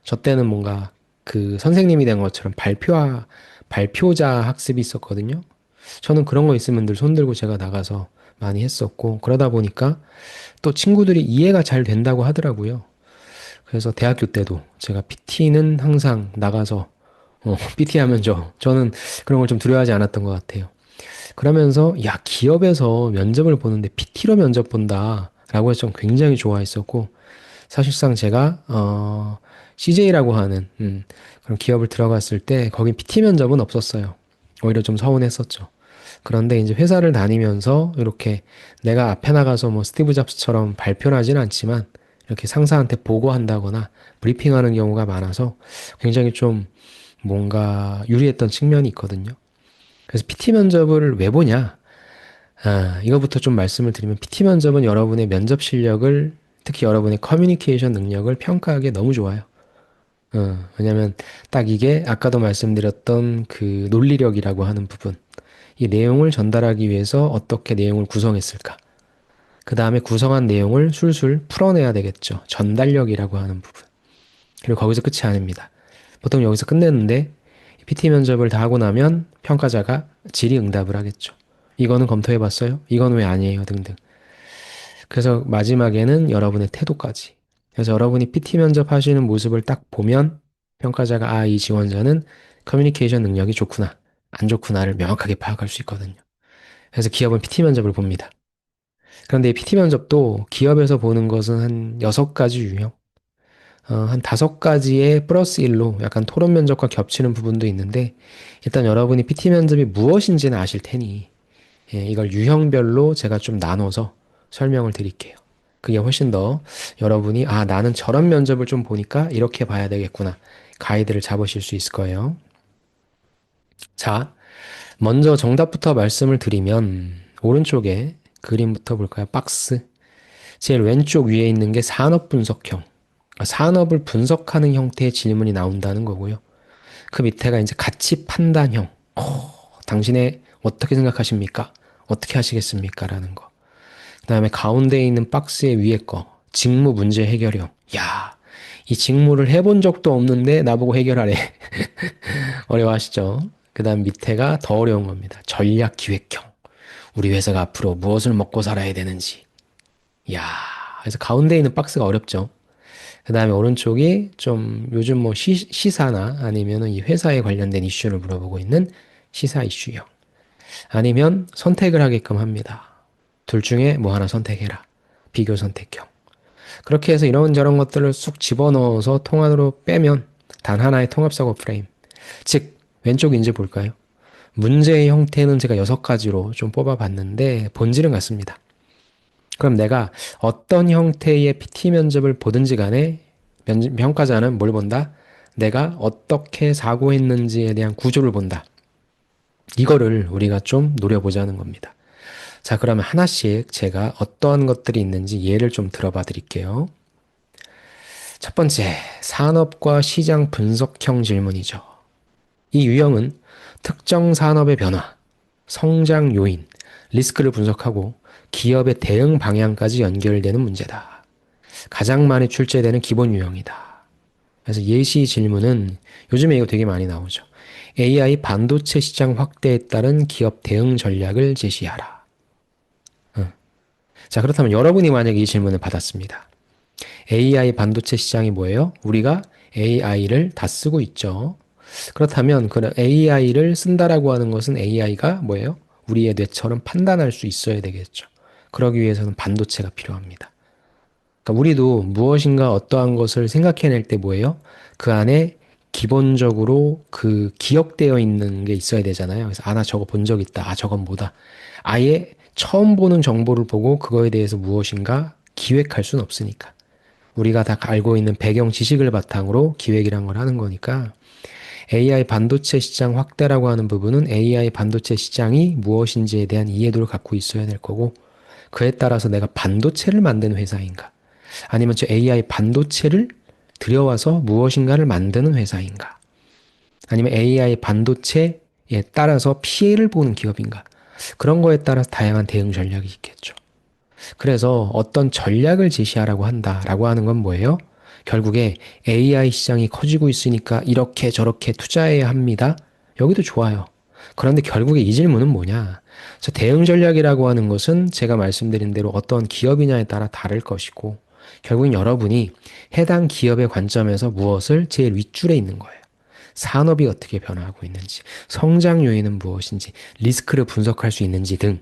저 때는 뭔가 그 선생님이 된 것처럼 발표자 학습이 있었거든요. 저는 그런 거 있으면 늘 손들고 제가 나가서 많이 했었고, 그러다 보니까 또 친구들이 이해가 잘 된다고 하더라고요. 그래서 대학교 때도 제가 PT는 항상 나가서, PT 하면 저는 그런 걸 좀 두려워하지 않았던 것 같아요. 그러면서, 야, 기업에서 면접을 보는데 PT로 면접 본다. 라고 해서 좀 굉장히 좋아했었고, 사실상 제가, CJ라고 하는, 그런 기업을 들어갔을 때, 거기 PT 면접은 없었어요. 오히려 좀 서운했었죠. 그런데 이제 회사를 다니면서 이렇게 내가 앞에 나가서 뭐 스티브 잡스처럼 발표를 하진 않지만 이렇게 상사한테 보고한다거나 브리핑하는 경우가 많아서 굉장히 좀 뭔가 유리했던 측면이 있거든요. 그래서 PT 면접을 왜 보냐? 이거부터 좀 말씀을 드리면 PT 면접은 여러분의 면접 실력을 특히 여러분의 커뮤니케이션 능력을 평가하기에 너무 좋아요. 왜냐면 딱 이게 아까도 말씀드렸던 그 논리력이라고 하는 부분. 이 내용을 전달하기 위해서 어떻게 내용을 구성했을까? 그 다음에 구성한 내용을 술술 풀어내야 되겠죠. 전달력이라고 하는 부분. 그리고 거기서 끝이 아닙니다. 보통 여기서 끝냈는데 PT 면접을 다 하고 나면 평가자가 질의응답을 하겠죠. 이거는 검토해봤어요? 이건 왜 아니에요? 등등. 그래서 마지막에는 여러분의 태도까지. 그래서 여러분이 PT 면접 하시는 모습을 딱 보면 평가자가 이 지원자는 커뮤니케이션 능력이 좋구나, 안 좋구나를 명확하게 파악할 수 있거든요. 그래서 기업은 PT 면접을 봅니다. 그런데 이 PT 면접도 기업에서 보는 것은 한 6가지 유형, 한 5가지의 플러스 1로 약간 토론 면접과 겹치는 부분도 있는데, 일단 여러분이 PT 면접이 무엇인지는 아실 테니, 이걸 유형별로 제가 좀 나눠서 설명을 드릴게요. 그게 훨씬 더 여러분이, 나는 저런 면접을 좀 보니까 이렇게 봐야 되겠구나. 가이드를 잡으실 수 있을 거예요. 자, 먼저 정답부터 말씀을 드리면, 오른쪽에 그림부터 볼까요? 박스. 제일 왼쪽 위에 있는 게 산업 분석형. 산업을 분석하는 형태의 질문이 나온다는 거고요. 그 밑에가 이제 가치 판단형. 당신의 어떻게 생각하십니까? 어떻게 하시겠습니까? 라는 거. 그 다음에 가운데 있는 박스의 위에 거. 직무 문제 해결형. 야, 이 직무를 해본 적도 없는데 나보고 해결하래. 어려워하시죠? 그 다음 밑에가 더 어려운 겁니다. 전략 기획형. 우리 회사가 앞으로 무엇을 먹고 살아야 되는지. 야, 그래서 가운데 있는 박스가 어렵죠. 그 다음에 오른쪽이 좀 요즘 뭐 시사나 아니면은 이 회사에 관련된 이슈를 물어보고 있는 시사 이슈형. 아니면 선택을 하게끔 합니다. 둘 중에 뭐 하나 선택해라. 비교 선택형. 그렇게 해서 이런저런 것들을 쑥 집어넣어서 통안으로 빼면 단 하나의 통합사고 프레임. 즉, 왼쪽 이제 볼까요? 문제의 형태는 제가 6가지로 좀 뽑아봤는데 본질은 같습니다. 그럼 내가 어떤 형태의 PT 면접을 보든지 간에 평가자는 뭘 본다? 내가 어떻게 사고했는지에 대한 구조를 본다. 이거를 우리가 좀 노려보자는 겁니다. 자, 그러면 하나씩 제가 어떠한 것들이 있는지 예를 좀 들어봐 드릴게요. 첫 번째, 산업과 시장 분석형 질문이죠. 이 유형은 특정 산업의 변화, 성장 요인, 리스크를 분석하고 기업의 대응 방향까지 연결되는 문제다. 가장 많이 출제되는 기본 유형이다. 그래서 예시 질문은 요즘에 이거 되게 많이 나오죠. AI 반도체 시장 확대에 따른 기업 대응 전략을 제시하라. 자, 그렇다면 여러분이 만약에 이 질문을 받았습니다. AI 반도체 시장이 뭐예요? 우리가 AI를 다 쓰고 있죠. 그렇다면 그 AI를 쓴다라고 하는 것은 AI가 뭐예요? 우리의 뇌처럼 판단할 수 있어야 되겠죠. 그러기 위해서는 반도체가 필요합니다. 그러니까 우리도 무엇인가 어떠한 것을 생각해낼 때 뭐예요? 그 안에 기본적으로 그 기억되어 있는 게 있어야 되잖아요. 그래서 나 저거 본 적 있다. 저건 뭐다. 아예 처음 보는 정보를 보고 그거에 대해서 무엇인가 기획할 수는 없으니까. 우리가 다 알고 있는 배경 지식을 바탕으로 기획이란 걸 하는 거니까 AI 반도체 시장 확대라고 하는 부분은 AI 반도체 시장이 무엇인지에 대한 이해도를 갖고 있어야 될 거고 그에 따라서 내가 반도체를 만드는 회사인가 아니면 저 AI 반도체를 들여와서 무엇인가를 만드는 회사인가 아니면 AI 반도체에 따라서 피해를 보는 기업인가 그런 거에 따라서 다양한 대응 전략이 있겠죠. 그래서 어떤 전략을 제시하라고 한다라고 하는 건 뭐예요? 결국에 AI 시장이 커지고 있으니까 이렇게 저렇게 투자해야 합니다. 여기도 좋아요. 그런데 결국에 이 질문은 뭐냐? 저 대응 전략이라고 하는 것은 제가 말씀드린 대로 어떤 기업이냐에 따라 다를 것이고, 결국엔 여러분이 해당 기업의 관점에서 무엇을 제일 윗줄에 있는 거예요. 산업이 어떻게 변화하고 있는지, 성장 요인은 무엇인지, 리스크를 분석할 수 있는지 등